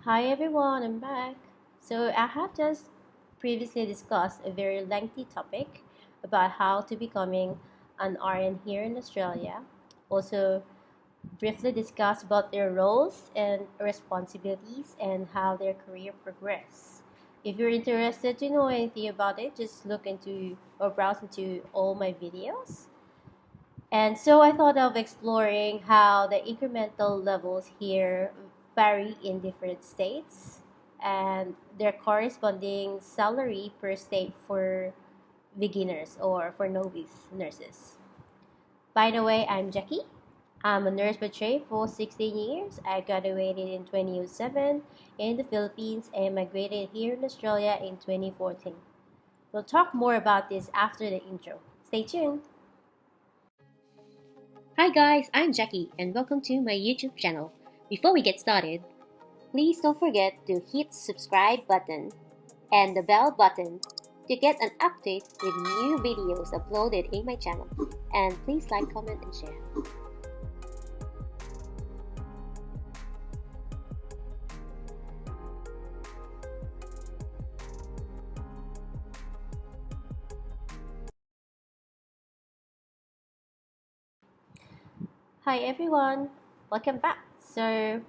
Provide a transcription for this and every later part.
Hi everyone, I'm back. So I have just previously discussed a very lengthy topic about how to becoming an RN here in Australia. Also briefly discuss about their roles and responsibilities and how their career progress. If you're interested to know anything about it, just look into or browse into all my videos. And so I thought of exploring how the incremental levels here vary in different states and their corresponding salary per state for beginners or for novice nurses. By the way, I'm Jackie. I'm a nurse by trade for 16 years. I graduated in 2007 in the Philippines and migrated here in Australia in 2014. We'll talk more about this after the intro. Stay tuned. Hi guys, I'm Jackie and welcome to my YouTube channel. Before we get started, please don't forget to hit subscribe button and the bell button to get an update with new videos uploaded in my channel. And please like, comment, and share. Hi everyone, welcome back. So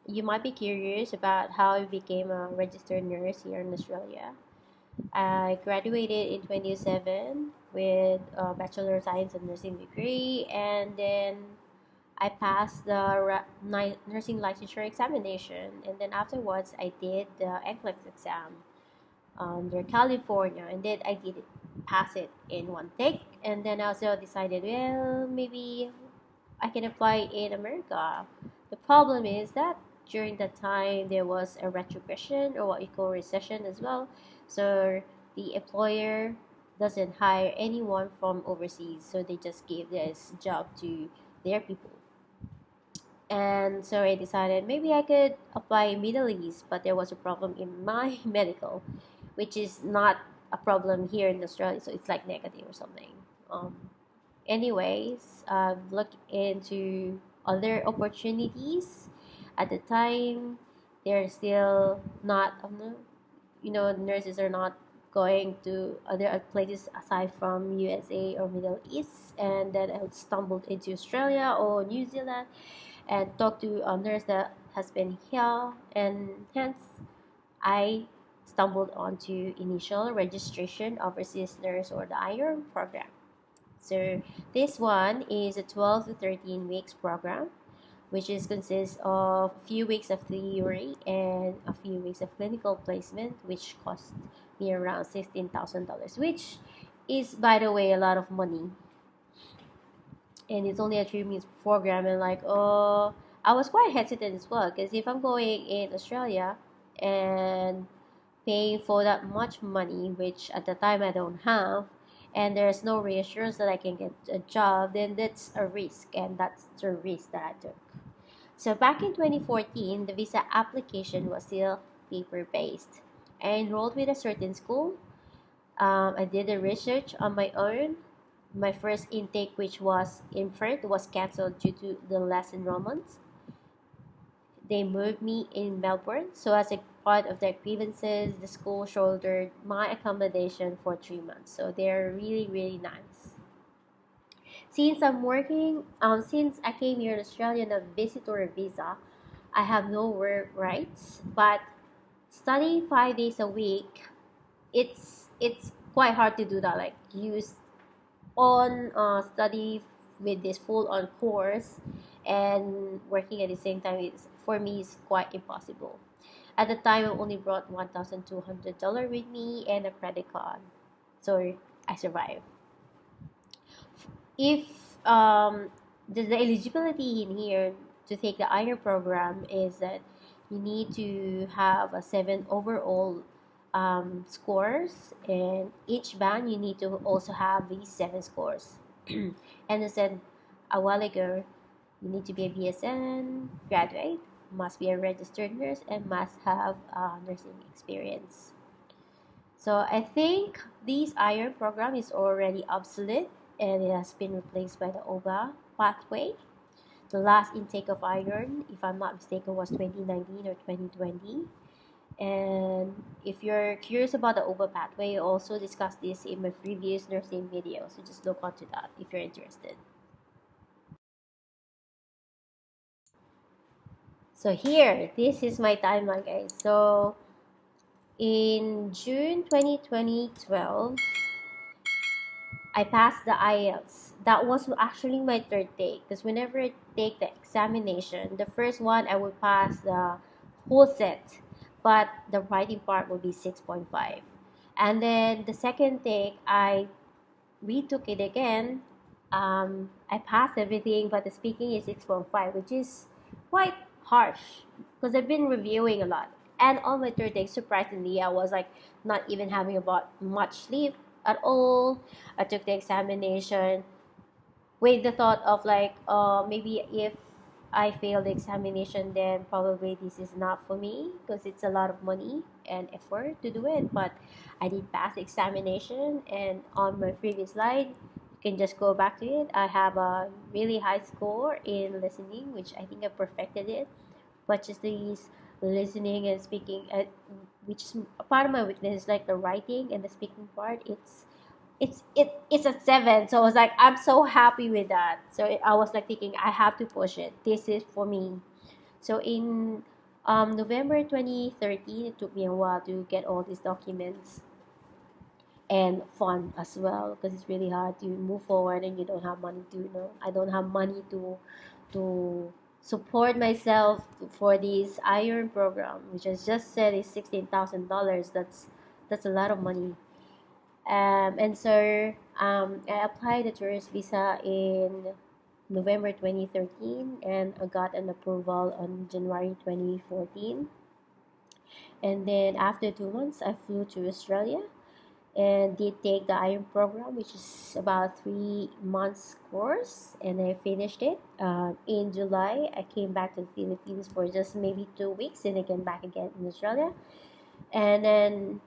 you might be curious about how I became a registered nurse here in Australia. I graduated in 2007 with a Bachelor of Science in Nursing degree, and then I passed the nursing licensure examination, and then afterwards I did the NCLEX exam under California, and then I did it, pass it in one take, and then I also decided, well, maybe I can apply in America. The problem is that during that time there was a retrogression or what you call recession as well. So the employer doesn't hire anyone from overseas, so they just give this job to their people. And so I decided maybe I could apply in Middle East, but there was a problem in my medical, which is not a problem here in Australia, so it's like negative or something. Um, Anyways, I've looked into other opportunities. At the time, they're still not, nurses are not going to other places aside from USA or Middle East. And then I stumbled into Australia or New Zealand and talked to a nurse that has been here, and hence I stumbled onto initial registration overseas nurse or the IRM program. So this one is a 12 to 13 weeks program, which is consists of a few weeks of theory and a few weeks of clinical placement, which cost me around $16,000, which is, by the way, a lot of money. And it's only a 3 months program, and like, oh, I was quite hesitant as well because if I'm going in Australia and paying for that much money, which at the time I don't have, and there's no reassurance that I can get a job, then that's a risk, and that's the risk that I took. So back in 2014, the visa application was still paper based. I enrolled with a certain school. I did the research on my own. My first intake, which was in Perth, was cancelled due to the less enrollments. They moved me in Melbourne, so as a part of their grievances, the school shouldered my accommodation for 3 months. So they're really, really nice. Since I came here in Australia on a visitor visa, I have no work rights. But studying 5 days a week, it's quite hard to do that. Like use on study with this full on course and working at the same time is for me is quite impossible. At the time, I only brought $1,200 with me and a credit card, so I survived. If the eligibility in here to take the IR program is that you need to have a 7 overall scores, and each band you need to also have these 7 scores. And I said a while ago, you need to be a BSN graduate, must be a registered nurse, and must have nursing experience. So I think this iron program is already obsolete and it has been replaced by the OBA pathway. The last intake of iron, if I'm not mistaken, was 2019 or 2020. And if you're curious about the OPA pathway, I also discussed this in my previous nursing video. So just look onto that if you're interested. So here, this is my timeline, guys. So in June 2012, I passed the IELTS. That was actually my third take because whenever I take the examination, the first one I would pass the whole set, but the writing part would be 6.5. And then the second take, I retook it again. I passed everything, but the speaking is 6.5, which is quite harsh because I've been reviewing a lot. And on my third day, surprisingly, I was like not even having about much sleep at all. I took the examination with the thought of like, maybe if I fail the examination, then probably this is not for me because it's a lot of money and effort to do it. But I did pass the examination, and on my previous slide, you can just go back to it. I have a really high score in listening, which I think I perfected it. But just these listening and speaking, which is a part of my weakness, like the writing and the speaking part, it's a 7. So I was like, I'm so happy with that. So I was like thinking I have to push it, this is for me. So in November 2013, it took me a while to get all these documents and fun as well because it's really hard to move forward and you don't have money to, I don't have money to support myself for this iron program, which I just said is $16,000. That's a lot of money. And so I applied the tourist visa in November 2013, and I got an approval on January 2014. And then after 2 months, I flew to Australia and did take the iron program, which is about 3 months course, and I finished it. In July, I came back to the Philippines for just maybe 2 weeks, and I came back again in Australia. And then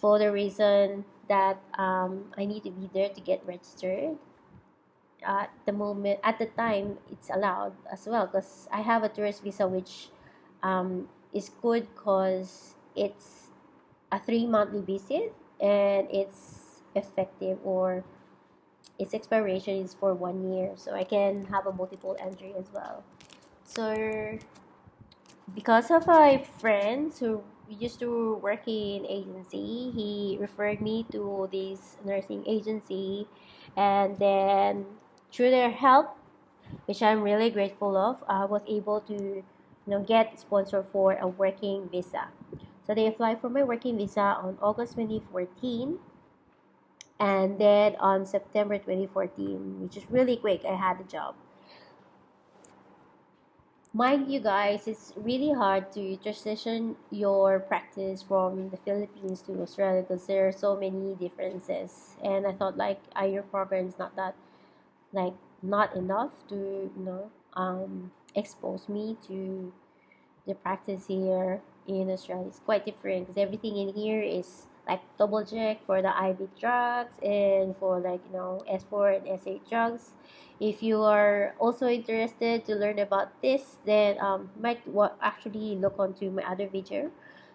for the reason that I need to be there to get registered at the moment, at the time it's allowed as well because I have a tourist visa, which is good because it's a 3 monthly visit, and it's effective, or its expiration is for 1 year, so I can have a multiple entry as well. So because of my friends who used to work in agency, he referred me to this nursing agency, and then through their help, which I'm really grateful of, I was able to get sponsored for a working visa. So they applied for my working visa on August 2014, and then on September 2014, which is really quick, I had a job. Mind you guys, it's really hard to transition your practice from the Philippines to Australia because there are so many differences. And I thought like your program is not that, like, not enough to expose me to the practice here in Australia. Is quite different because everything in here is like double check for the IV drugs and for like S4 and S8 drugs. If you are also interested to learn about this, then might actually look onto my other video.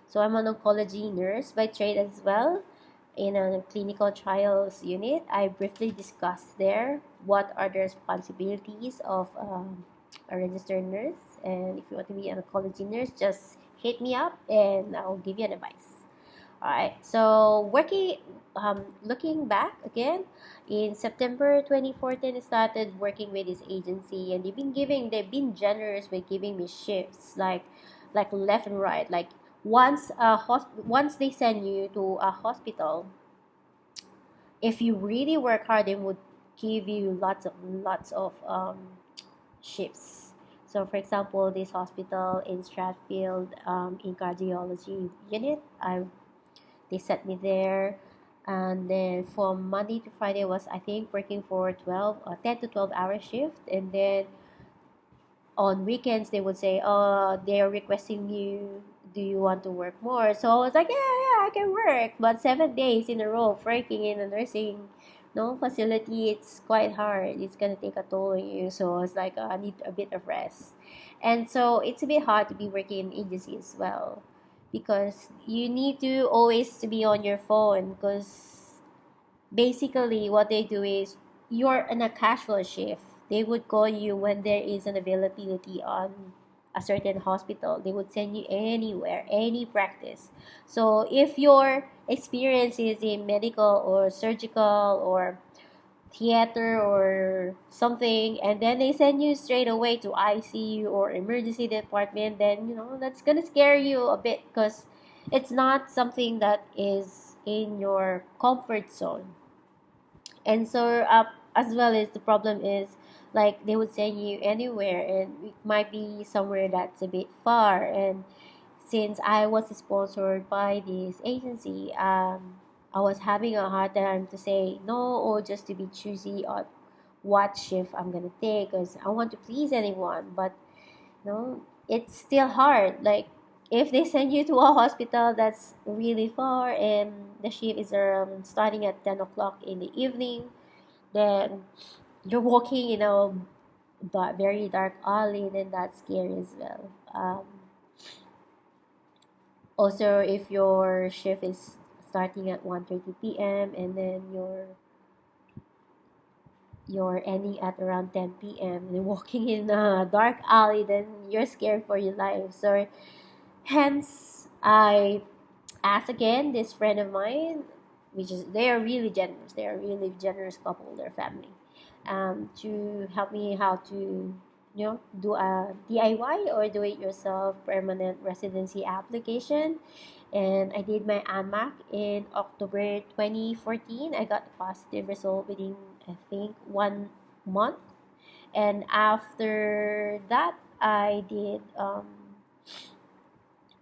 So I'm an oncology nurse by trade as well. In a clinical trials unit, I briefly discussed there what are the responsibilities of a registered nurse, and if you want to be an oncology nurse, just hit me up and I'll give you an advice. All right, so looking back again, in September 2014, I started working with this agency, and they've been generous with giving me shifts like left and right. Like once they send you to a hospital, if you really work hard, they would give you lots of shifts. So, for example, this hospital in Stratfield, in cardiology unit, they set me there, and then from Monday to Friday was, I think, working for 12 or 10 to 12 hour shift, and then on weekends they would say, oh, they're requesting you, do you want to work more? So I was like, yeah, I can work, but 7 days in a row of working in a nursing no facility, it's quite hard. It's gonna take a toll on you. So it's like I need a bit of rest, and so it's a bit hard to be working in agency as well, because you need to always to be on your phone. Because basically, what they do is you're in a casual shift. They would call you when there is an availability on a certain hospital. They would send you anywhere, any practice. So if your experience is in medical or surgical or theater or something, and then they send you straight away to ICU or emergency department, then that's gonna scare you a bit, because it's not something that is in your comfort zone. And so as well as the problem is, like, they would send you anywhere, and it might be somewhere that's a bit far. And since I was sponsored by this agency, I was having a hard time to say no, or just to be choosy on what shift I'm gonna take, because I want to please anyone. But it's still hard. Like, if they send you to a hospital that's really far, and the shift is starting at 10 o'clock in the evening, then you're walking in a very dark alley, then that's scary as well. Also, if your shift is starting at 1:30 p.m. and then you're ending at around 10 p.m. and walking in a dark alley, then you're scared for your life. So hence I asked again this friend of mine, which is they are really generous. They are really generous couple, their family, to help me how to do a DIY or do it yourself permanent residency application. And I did my AMAC in October 2014. I got a positive result within, I think, 1 month. And after that, I did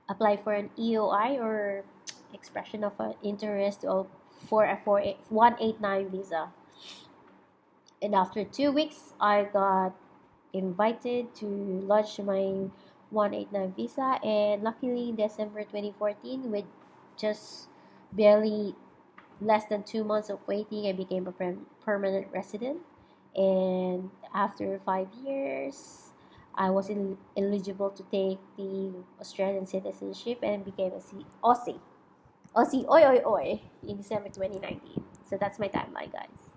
apply for an EOI, or expression of an interest, for a 189 visa. And after 2 weeks, I got invited to launch my 189 visa. And luckily, December 2014, with just barely less than 2 months of waiting, I became a permanent resident. And after 5 years, I was eligible to take the Australian citizenship and became a Aussie. Aussie, oi, oi, oi, in December 2019. So that's my timeline, guys.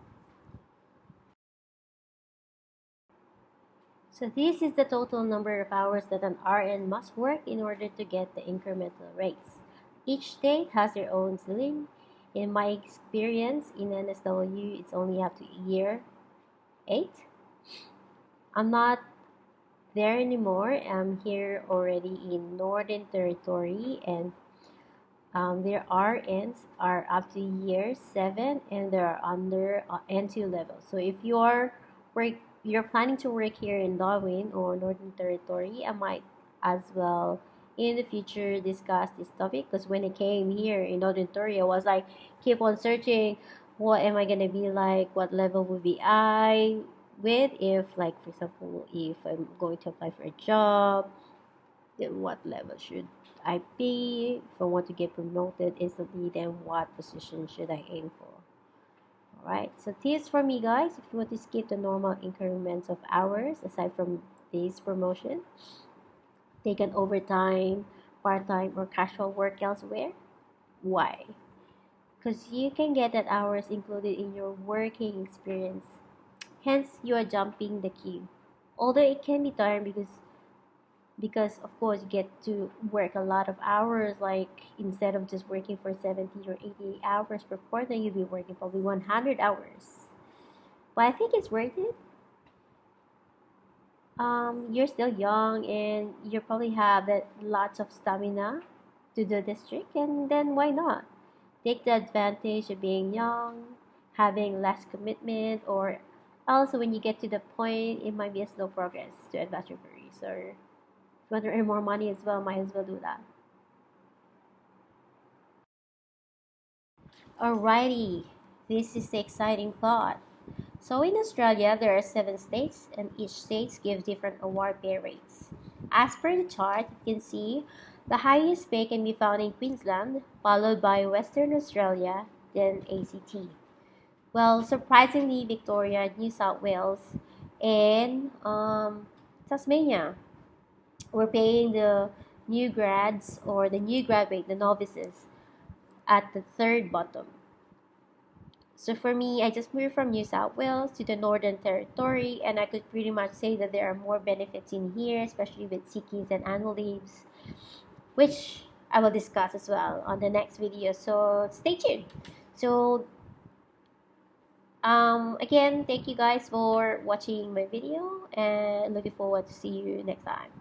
So this is the total number of hours that an RN must work in order to get the incremental rates. Each state has their own ceiling. In my experience in NSW, it's only up to year 8. I'm not there anymore. I'm here already in Northern Territory, and their RNs are up to year 7, and they are under N2 level. So if work, you're planning to work here in Darwin or Northern Territory, I might as well in the future discuss this topic, because when I came here in Northern Territory, I was like, keep on searching, what am I gonna be like? What level would be I with? If, like, for example, if I'm going to apply for a job, then what level should I be? If I want to get promoted instantly, then what position should I aim for? Alright, so tips for me, guys: if you want to skip the normal increments of hours, aside from this promotion, take an overtime, part-time, or casual work elsewhere. Why? Because you can get that hours included in your working experience. Hence, you are jumping the queue. Although it can be tiring, because of course you get to work a lot of hours. Like, instead of just working for 70 or 80 hours per quarter, you'll be working probably 100 hours. But I think it's worth it. You're still young, and you probably have that lots of stamina to do this trick, and then why not take the advantage of being young, having less commitment, or also when you get to the point, it might be a slow progress to advance your career. So if you want to earn more money as well, might as well do that. Alrighty, this is the exciting part. So in Australia, there are 7 states, and each state gives different award pay rates. As per the chart, you can see the highest pay can be found in Queensland, followed by Western Australia, then ACT. Well, surprisingly, Victoria, New South Wales, and Tasmania were paying the new grads or the new graduate, the novices, at the third bottom. So for me, I just moved from New South Wales to the Northern Territory, and I could pretty much say that there are more benefits in here, especially with sick leaves and annual leaves, which I will discuss as well on the next video. So stay tuned. So again, thank you guys for watching my video, and looking forward to see you next time.